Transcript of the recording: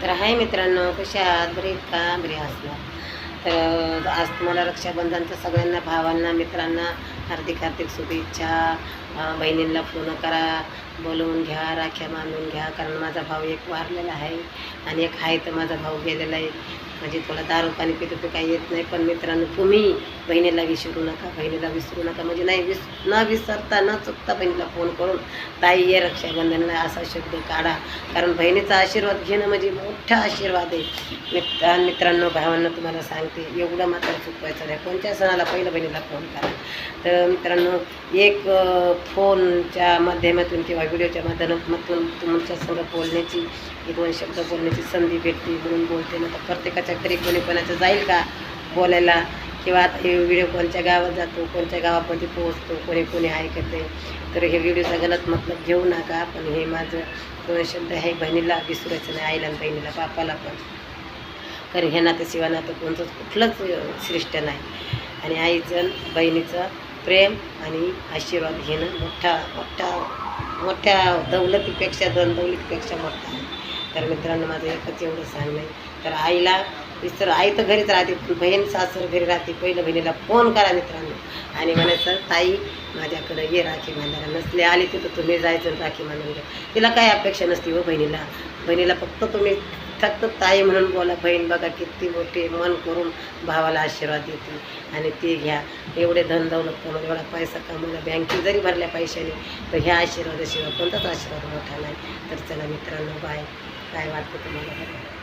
तर हाय मित्रांनो, कशा आहात? बरे का? बरे असणार. तर आज तुम्हाला रक्षाबंधनचं सगळ्यांना, भावांना, मित्रांना हार्दिक हार्दिक शुभेच्छा. बहिणींना फोन करा, बोलवून घ्या, राख्या बांधून घ्या. कारण माझा भाऊ एक वारलेला आहे आणि एक आहे तर माझा भाऊ गेलेला आहे. म्हणजे थोडा दारू पाणी पितो काही येत नाही. पण मित्रांनो, तुम्ही बहिणीला विसरू नका, बहिणीला विसरू नका. म्हणजे नाही न विसरता न चुकता बहिणीला फोन करून ताई ये रक्षाबंधनला असा शब्द काढा. कारण बहिणीचा आशीर्वाद घेणं म्हणजे मोठा आशीर्वाद आहे. मित्रांनो, भावांना तुम्हाला सांगते, एवढं मात्र चुकवायचं नाही. कोणत्या सणाला पहिलं बहिणीला फोन करा. तर मित्रांनो, एक फोनच्या माध्यमातून किंवा व्हिडिओच्या माध्यमातून तुमच्या संग बोलण्याची, एक दोन शब्द बोलण्याची संधी भेटते म्हणून बोलते ना. तर प्रत्येकाच्या घरी कोणी कोणाचं जाईल का बोलायला? किंवा आता हे व्हिडिओ कोणत्या गावात जातो, कोणत्या गावामध्ये पोहोचतो, कोणी ऐकते. तर हे व्हिडिओचा गलत मतलब घेऊ नका. पण हे माझं दोन शब्द आहे. बहिणीला विसरायचं नाही, आईला आणि बहिणीला, बापाला पण. कारण हे नातं नातं कोणतंच कुठलंच श्रेष्ठ नाही. आणि आईचं बहिणीचं प्रेम आणि आशीर्वाद घेणं मोठ्या मोठ्या मोठ्या दौलतीपेक्षा, दौलतीपेक्षा मोठा आहे. तर मित्रांनो, माझं एकच एवढं सांगणं आहे. तर आईला विसर, आई तर घरीच राहते, पण बहीण सासर घरी राहते. पहिलं बहिणीला फोन करा मित्रांनो आणि म्हणायचं, ताई माझ्याकडे ये राखी बांधायला. नसले आली तिथं तुम्ही जायचं राखी बांधून घ्या. तिला काय अपेक्षा नसते हो बहिणीला फक्त तुम्ही फक्त ताई म्हणून बोला. बहीण बघा किती मोठी मन करून भावाला आशीर्वाद देते. आणि ते घ्या. एवढे धन दौलत कमवलं, एवढा पैसा कमवला, बँकेत जरी भरल्या पैशाने, तर ह्या आशीर्वादाशिवाय कोणताच आशीर्वाद मोठा नाही. तर चला मित्रांनो, बाय. काय वाटतं तुम्हाला?